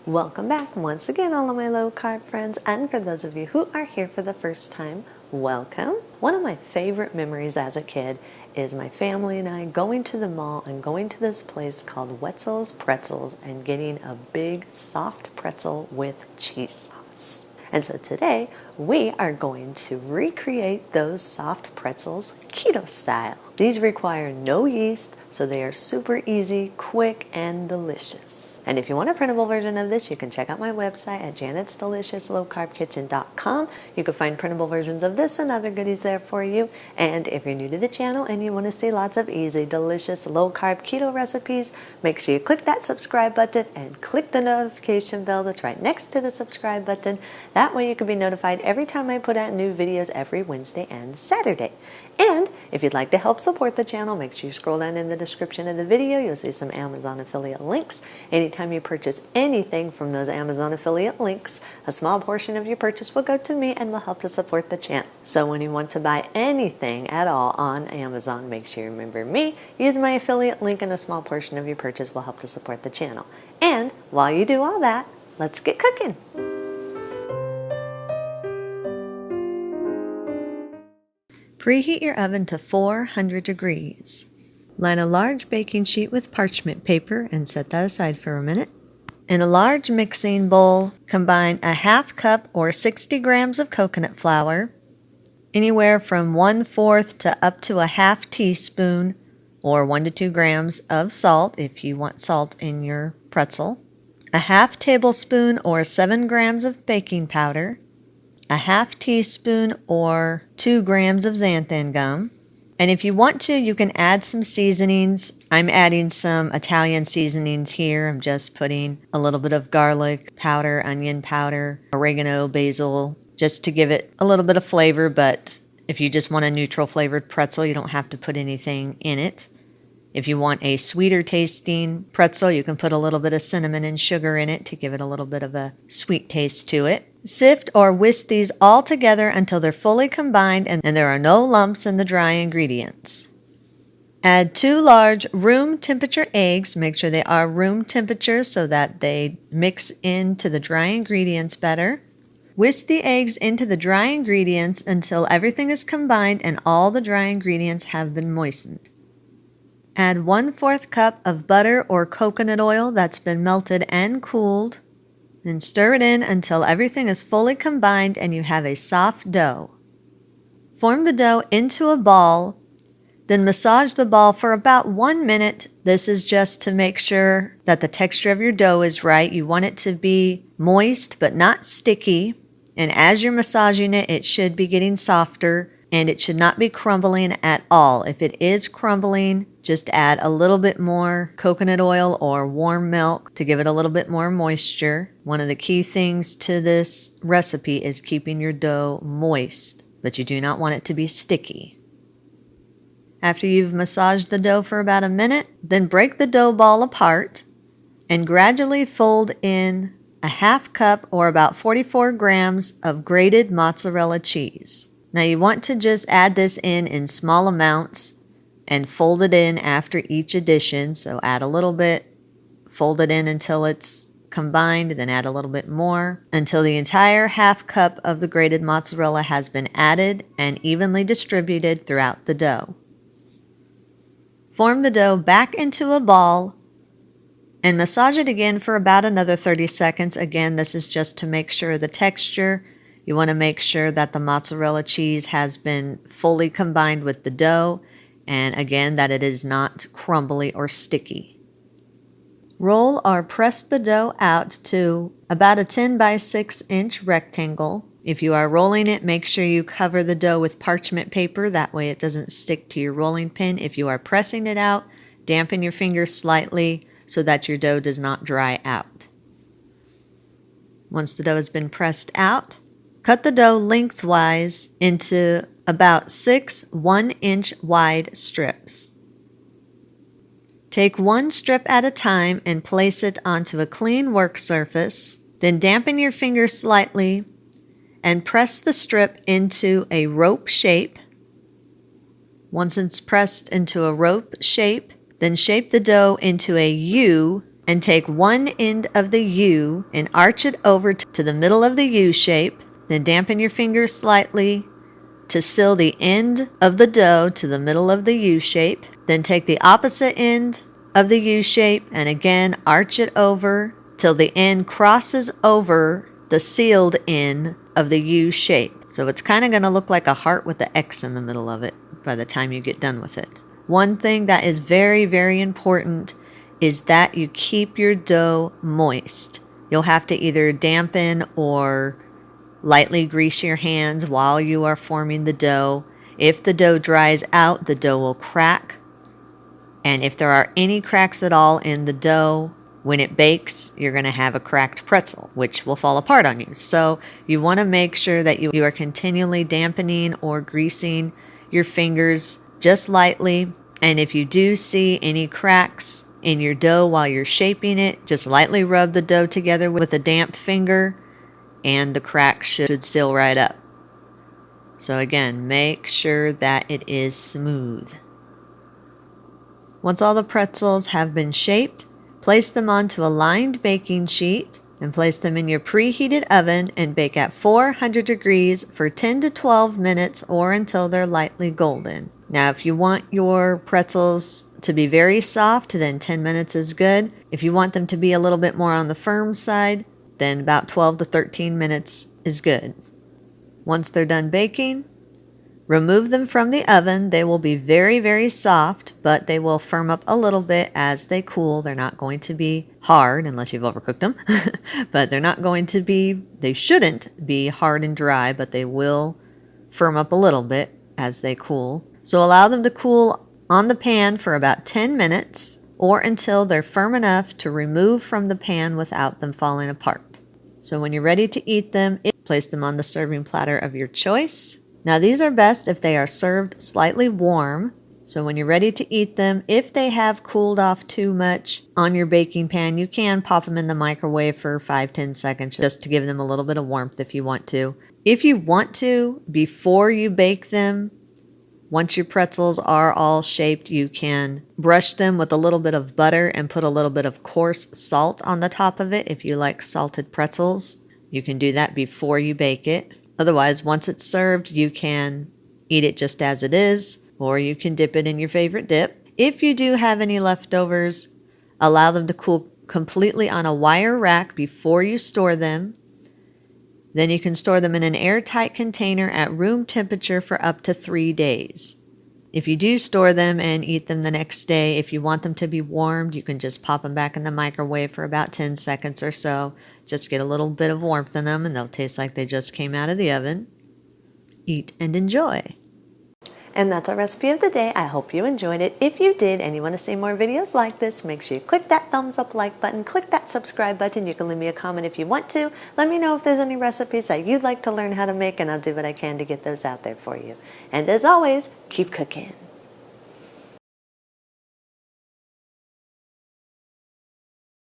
Welcome back once again, all of my low carb friends, and for those of you who are here for the first time, welcome. One of my favorite memories as a kid is my family and I going to the mall and going to this place called Pretzels and getting a big soft pretzel with cheese sauce. And so today we are going to recreate those soft pretzels keto style. These require no yeast, so they are super easy, quick, and delicious. And if you want a printable version of this, you can check out my website at janetsdeliciouslowcarbkitchen.com. You can find printable versions of this and other goodies there for you. And if you're new to the channel and you want to see lots of easy, delicious, low-carb keto recipes, make sure you click that subscribe button and click the notification bell that's right next to the subscribe button. That way you can be notified every time I put out new videos every Wednesday and Saturday. And if you'd like to help support the channel, make sure you scroll down in the description of the video. You'll see some Amazon affiliate links. Anytime you purchase anything from those Amazon affiliate links, a small portion of your purchase will go to me and will help to support the channel. So when you want to buy anything at all on Amazon, make sure you remember me, use my affiliate link, and a small portion of your purchase will help to support the channel. And while you do all that, let's get cooking. Preheat your oven to 400 degrees. Line a large baking sheet with parchment paper and set that aside for a minute. In a large mixing bowl, combine a half cup or 60 grams of coconut flour, anywhere from 1/4 to up to a half teaspoon or 1 to 2 grams of salt if you want salt in your pretzel, a half tablespoon or 7 grams of baking powder, a half teaspoon or 2 grams of xanthan gum. And if you want to, you can add some seasonings. I'm adding some Italian seasonings here. I'm just putting a little bit of garlic powder, onion powder, oregano, basil, just to give it a little bit of flavor. But if you just want a neutral flavored pretzel, you don't have to put anything in it. If you want a sweeter tasting pretzel, you can put a little bit of cinnamon and sugar in it to give it a little bit of a sweet taste to it. Sift or whisk these all together until they're fully combined and there are no lumps in the dry ingredients. Add 2 large room temperature eggs. Make sure they are room temperature so that they mix into the dry ingredients better. Whisk the eggs into the dry ingredients until everything is combined and all the dry ingredients have been moistened. Add 1/4 cup of butter or coconut oil that's been melted and cooled. Then stir it in until everything is fully combined and you have a soft dough. Form the dough into a ball, then massage the ball for about 1 minute. This is just to make sure that the texture of your dough is right. You want it to be moist but not sticky. And as you're massaging it, it should be getting softer and it should not be crumbling at all. If it is crumbling, just add a little bit more coconut oil or warm milk to give it a little bit more moisture. One of the key things to this recipe is keeping your dough moist, but you do not want it to be sticky. After you've massaged the dough for about a minute, then break the dough ball apart and gradually fold in a half cup or about 44 grams of grated mozzarella cheese. Now you want to just add this in small amounts and fold it in after each addition. So add a little bit, fold it in until it's combined, then add a little bit more until the entire half cup of the grated mozzarella has been added and evenly distributed throughout the dough. Form the dough back into a ball and massage it again for about another 30 seconds. Again, this is just to make sure the texture. You want to make sure that the mozzarella cheese has been fully combined with the dough, and again, that it is not crumbly or sticky. Roll or press the dough out to about a 10 by 6 inch rectangle. If you are rolling it, make sure you cover the dough with parchment paper. That way it doesn't stick to your rolling pin. If you are pressing it out, dampen your fingers slightly so that your dough does not dry out. Once the dough has been pressed out, cut the dough lengthwise into about 6 1-inch wide strips. Take one strip at a time and place it onto a clean work surface. Then dampen your fingers slightly and press the strip into a rope shape. Once it's pressed into a rope shape, then shape the dough into a U and take one end of the U and arch it over to the middle of the U shape. Then dampen your fingers slightly to seal the end of the dough to the middle of the U shape. Then take the opposite end of the U shape and again arch it over till the end crosses over the sealed end of the U shape. So it's kind of going to look like a heart with an X in the middle of it by the time you get done with it. One thing that is very, very important is that you keep your dough moist. You'll have to either dampen or lightly grease your hands while you are forming the dough. If the dough dries out, the dough will crack. And if there are any cracks at all in the dough, when it bakes, you're going to have a cracked pretzel, which will fall apart on you. So you want to make sure that you are continually dampening or greasing your fingers just lightly. And if you do see any cracks in your dough while you're shaping it, just lightly rub the dough together with a damp finger and the cracks should seal right up. So again, make sure that it is smooth. Once all the pretzels have been shaped, place them onto a lined baking sheet and place them in your preheated oven and bake at 400 degrees for 10 to 12 minutes or until they're lightly golden. Now, if you want your pretzels to be very soft, then 10 minutes is good. If you want them to be a little bit more on the firm side, then about 12 to 13 minutes is good. Once they're done baking, remove them from the oven. They will be very, very soft, but they will firm up a little bit as they cool. They're not going to be hard unless you've overcooked them, but they shouldn't be hard and dry, but they will firm up a little bit as they cool. So allow them to cool on the pan for about 10 minutes or until they're firm enough to remove from the pan without them falling apart. So when you're ready to eat them, place them on the serving platter of your choice. Now these are best if they are served slightly warm. So when you're ready to eat them, if they have cooled off too much on your baking pan, you can pop them in the microwave for 5-10 seconds just to give them a little bit of warmth if you want to. If you want to, before you bake them, once your pretzels are all shaped, you can brush them with a little bit of butter and put a little bit of coarse salt on the top of it. If you like salted pretzels, you can do that before you bake it. Otherwise, once it's served, you can eat it just as it is, or you can dip it in your favorite dip. If you do have any leftovers, allow them to cool completely on a wire rack before you store them. Then you can store them in an airtight container at room temperature for up to 3 days. If you do store them and eat them the next day, if you want them to be warmed, you can just pop them back in the microwave for about 10 seconds or so. Just get a little bit of warmth in them and they'll taste like they just came out of the oven. Eat and enjoy. And that's our recipe of the day. I hope you enjoyed it. If you did and you want to see more videos like this, make sure you click that thumbs up like button, click that subscribe button. You can leave me a comment if you want to. Let me know if there's any recipes that you'd like to learn how to make, and I'll do what I can to get those out there for you. And as always, keep cooking.